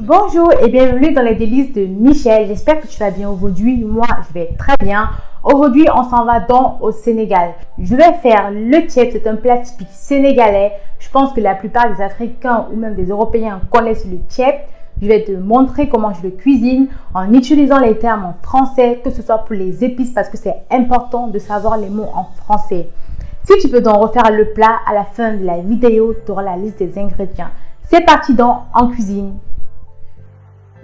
Bonjour et bienvenue dans les délices de Michel. J'espère que tu vas bien aujourd'hui. Moi, je vais très bien. Aujourd'hui, on s'en va donc au Sénégal. Je vais faire le tchèp. C'est un plat typique sénégalais. Je pense que la plupart des Africains ou même des Européens connaissent le tchèp. Je vais te montrer comment je le cuisine en utilisant les termes en français, que ce soit pour les épices parce que c'est important de savoir les mots en français. Si tu veux donc refaire le plat, à la fin de la vidéo, tu auras la liste des ingrédients. C'est parti donc en cuisine.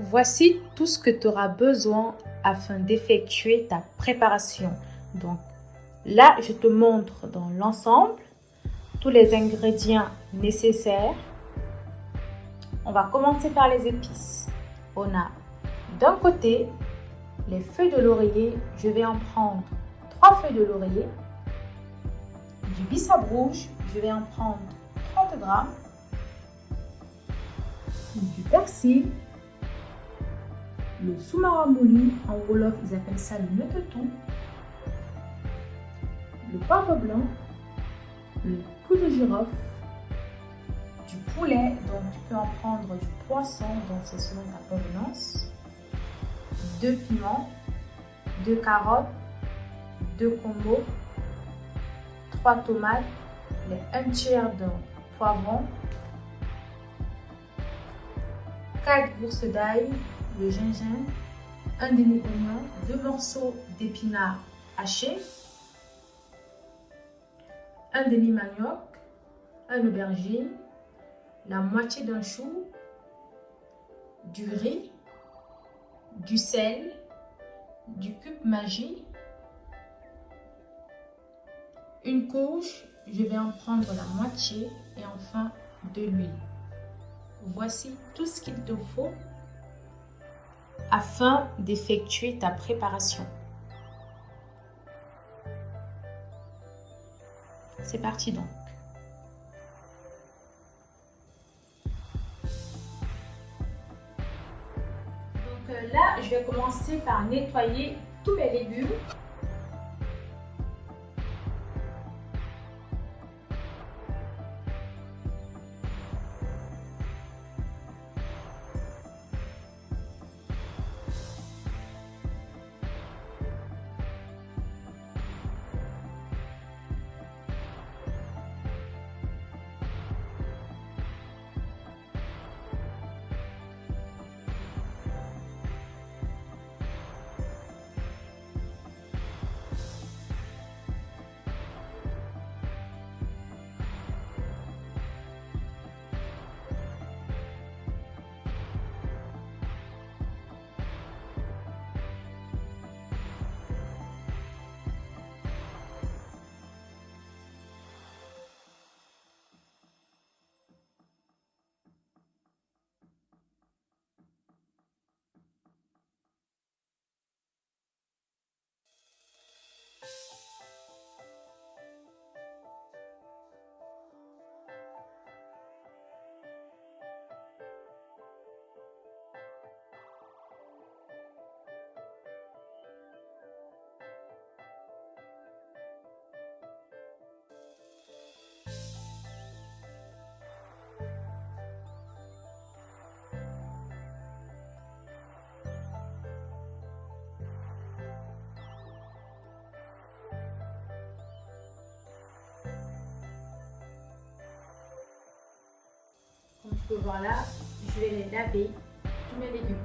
Voici tout ce que tu auras besoin afin d'effectuer ta préparation. Donc là, je te montre dans l'ensemble tous les ingrédients nécessaires. On va commencer par les épices. On a d'un côté les feuilles de laurier. Je vais en prendre 3 feuilles de laurier. Du bissap rouge, je vais en prendre 30 grammes. Du persil. Le soumaramouli, en wolof, ils appellent ça le netetou. Le poivre blanc, le clou de girofle, du poulet, donc tu peux en prendre du poisson, donc c'est selon ta provenance, 2 piments, 2 carottes, 2 combos, 3 tomates, un tiers d'un poivron, 4 gousses d'ail, le gingembre, un demi-oignon, 2 morceaux d'épinards hachés, un demi-manioc, un aubergine, la moitié d'un chou, du riz, du sel, du cube Maggi, une couche, je vais en prendre la moitié et enfin de l'huile. Voici tout ce qu'il te faut afin d'effectuer ta préparation. C'est parti donc. Là, je vais commencer par nettoyer tous mes légumes. Comme tu peux voir là, je vais les laver, tous mes légumes.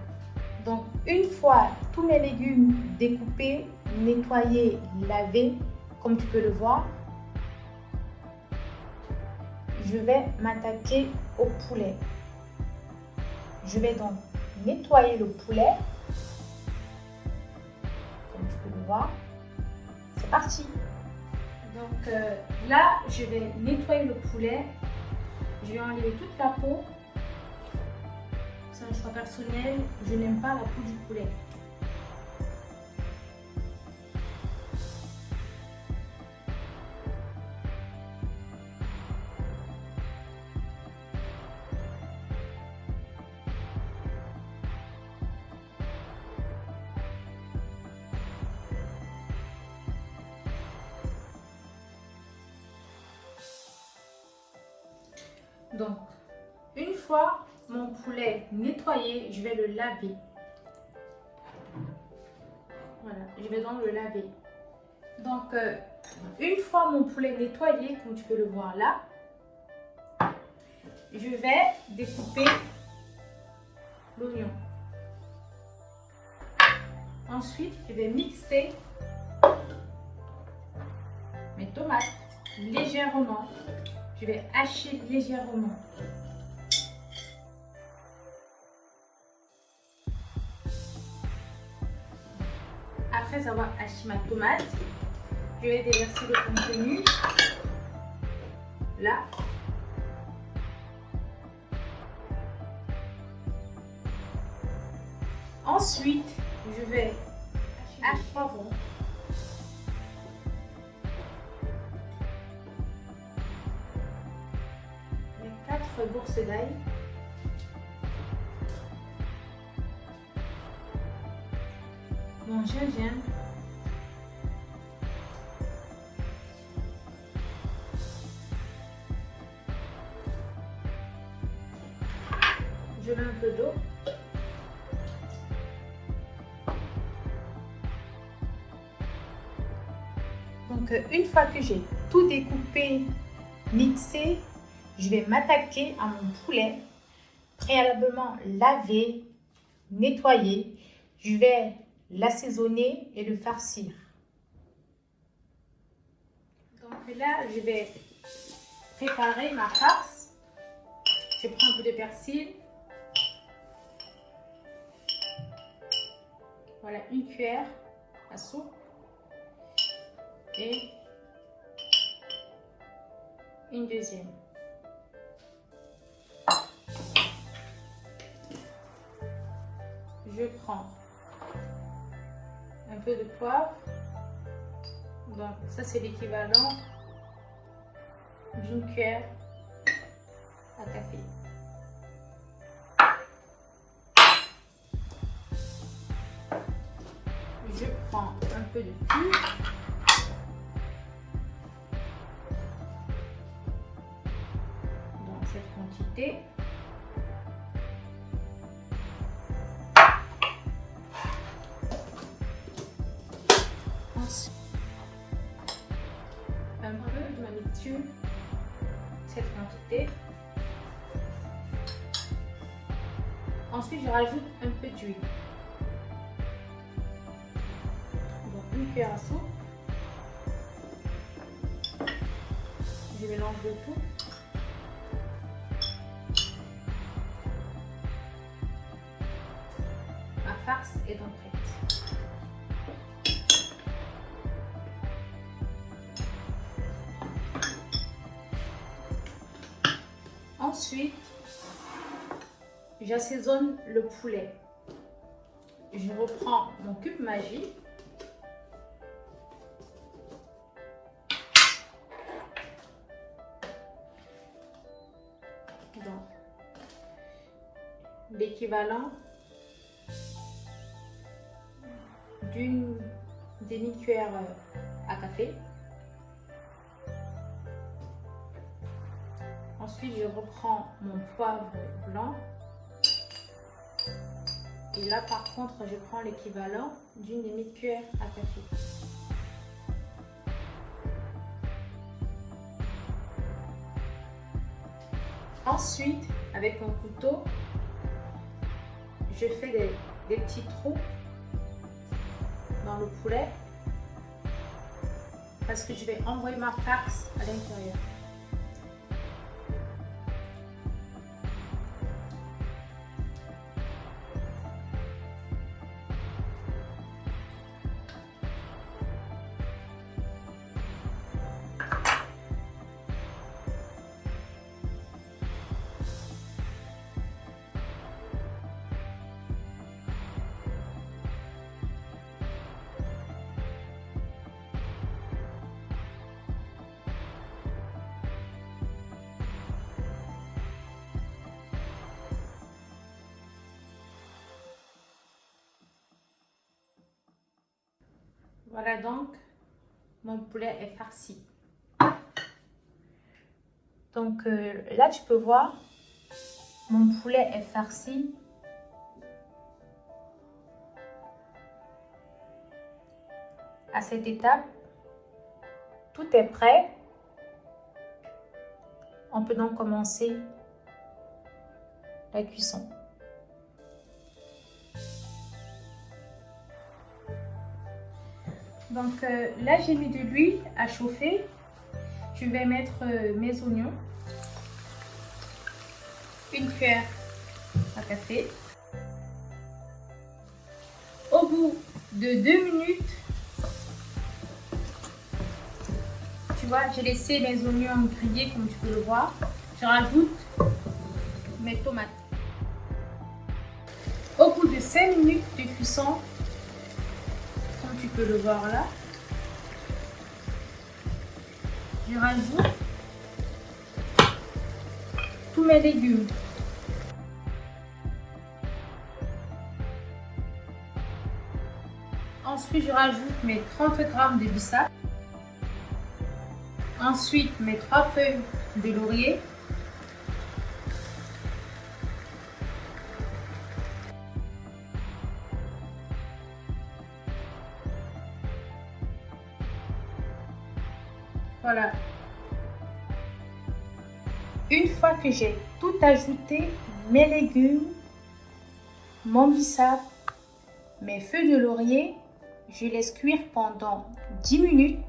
Donc, une fois tous mes légumes découpés, nettoyés, lavés, comme tu peux le voir, je vais m'attaquer au poulet. Je vais donc nettoyer le poulet, comme tu peux le voir. C'est parti. Donc là, je vais nettoyer le poulet. Je vais enlever toute la peau. C'est un choix personnel. Je n'aime pas la peau du poulet. Donc, une fois mon poulet nettoyé, je vais le laver. Voilà, je vais donc le laver. Donc, une fois mon poulet nettoyé, comme tu peux le voir là, je vais découper l'oignon. Ensuite, je vais mixer mes tomates légèrement. Je vais hacher légèrement. Après avoir haché ma tomate, je vais déverser le contenu là. Ensuite, je vais hacher le poivron. Les 4 gousses d'ail. Mon gingembre. Je mets un peu d'eau. Donc, une fois que j'ai tout découpé, mixé, je vais m'attaquer à mon poulet préalablement lavé, nettoyé. Je vais l'assaisonner et le farcir. Donc là, je vais préparer ma farce. Je prends un peu de persil. Voilà, une cuillère à soupe. Et une deuxième. Je prends un peu de poivre. Donc ça c'est l'équivalent d'une cuillère à café. Je prends un peu de cuivre. Dans cette quantité. Ensuite, un peu de ma mixture, cette quantité. Ensuite, je rajoute un peu d'huile. Donc, une cuillère à soupe. Je mélange le tout. Ma farce est donc prête. Ensuite, j'assaisonne le poulet. Je reprends mon cube Maggi. Donc, l'équivalent d'une demi-cuillère à café. Ensuite, je reprends mon poivre blanc. Et là, par contre, je prends l'équivalent d'une demi-cuillère à café. Ensuite, avec mon couteau, je fais des petits trous dans le poulet parce que je vais envoyer ma farce à l'intérieur. Voilà donc, mon poulet est farci. Donc là, tu peux voir, Mon poulet est farci. À cette étape, tout est prêt. On peut donc commencer la cuisson. Donc là, j'ai mis de l'huile à chauffer. Je vais mettre mes oignons. Une cuillère à café. Au bout de 2 minutes, tu vois, j'ai laissé mes oignons griller comme tu peux le voir. Je rajoute mes tomates. Au bout de 5 minutes de cuisson, comme tu peux le voir là, je rajoute tous mes légumes. Ensuite, je rajoute mes 30 g de bissap. Ensuite, mes 3 feuilles de laurier. Voilà. Une fois que j'ai tout ajouté, mes légumes, mon bissap, mes feuilles de laurier, je laisse cuire pendant 10 minutes.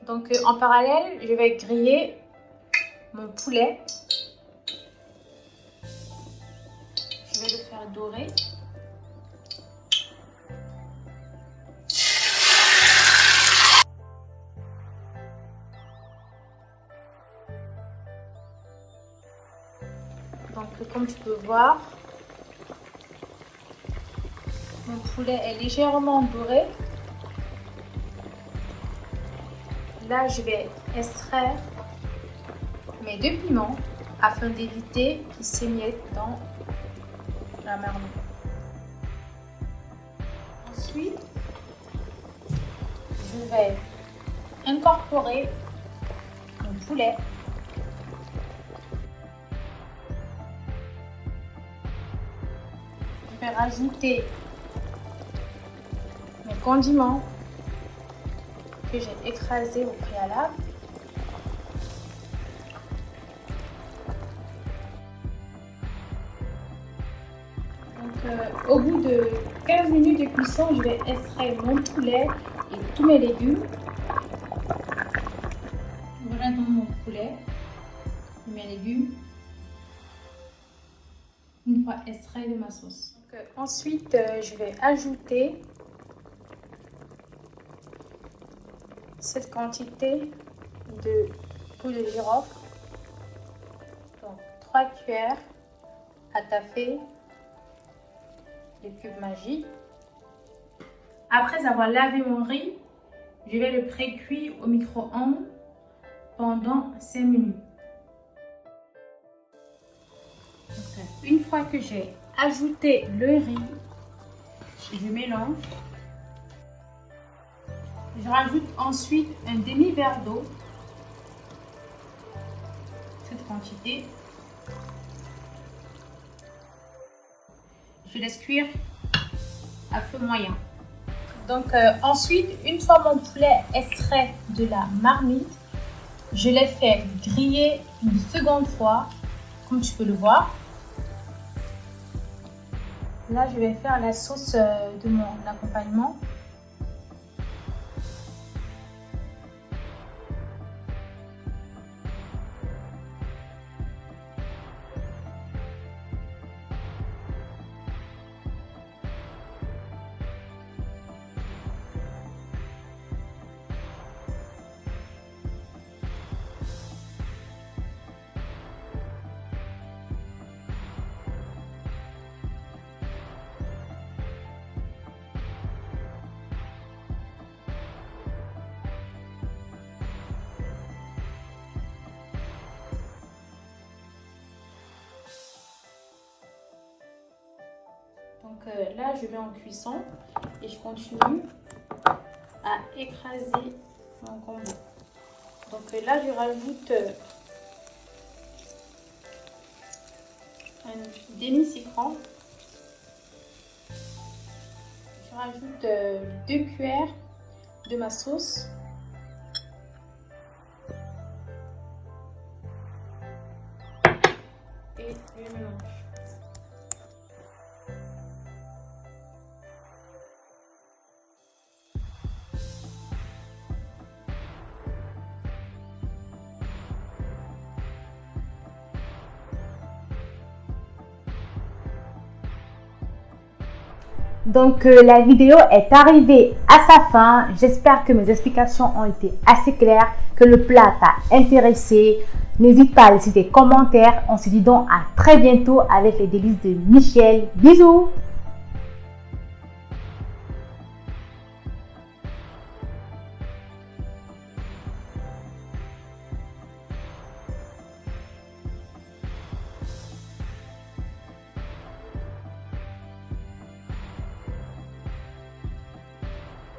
Donc en parallèle, je vais griller mon poulet. Je vais le faire dorer. Donc comme tu peux voir, mon poulet est légèrement doré. Là, je vais extraire mes 2 piments afin d'éviter qu'ils s'émiettent dans la marmite. Ensuite, je vais incorporer mon poulet. Je vais rajouter mes condiments que j'ai écrasés au préalable. Donc, au bout de 15 minutes de cuisson, je vais extraire mon poulet et tous mes légumes. Voilà donc mon poulet et mes légumes une fois extrait de ma sauce. Donc, ensuite, je vais ajouter cette quantité de poudre de girofle, donc 3 cuillères à café de cube Maggi. Après avoir lavé mon riz, je vais le pré-cuire au micro-ondes pendant 5 minutes. Donc, une fois que j'ai ajouté le riz, je mélange. Je rajoute ensuite un demi-verre d'eau, cette quantité. Je laisse cuire à feu moyen. Donc ensuite, une fois mon poulet extrait de la marmite, je l'ai fait griller une seconde fois, comme tu peux le voir. Là, je vais faire la sauce de mon accompagnement. Donc là, je vais en cuisson et je continue à écraser mon combo. Donc là, je rajoute un demi-citron. Je rajoute 2 cuillères de ma sauce. Et je mélange. Donc la vidéo est arrivée à sa fin. J'espère que mes explications ont été assez claires, que le plat t'a intéressé. N'hésite pas à laisser des commentaires. On se dit donc à très bientôt avec les délices de Michel. Bisous!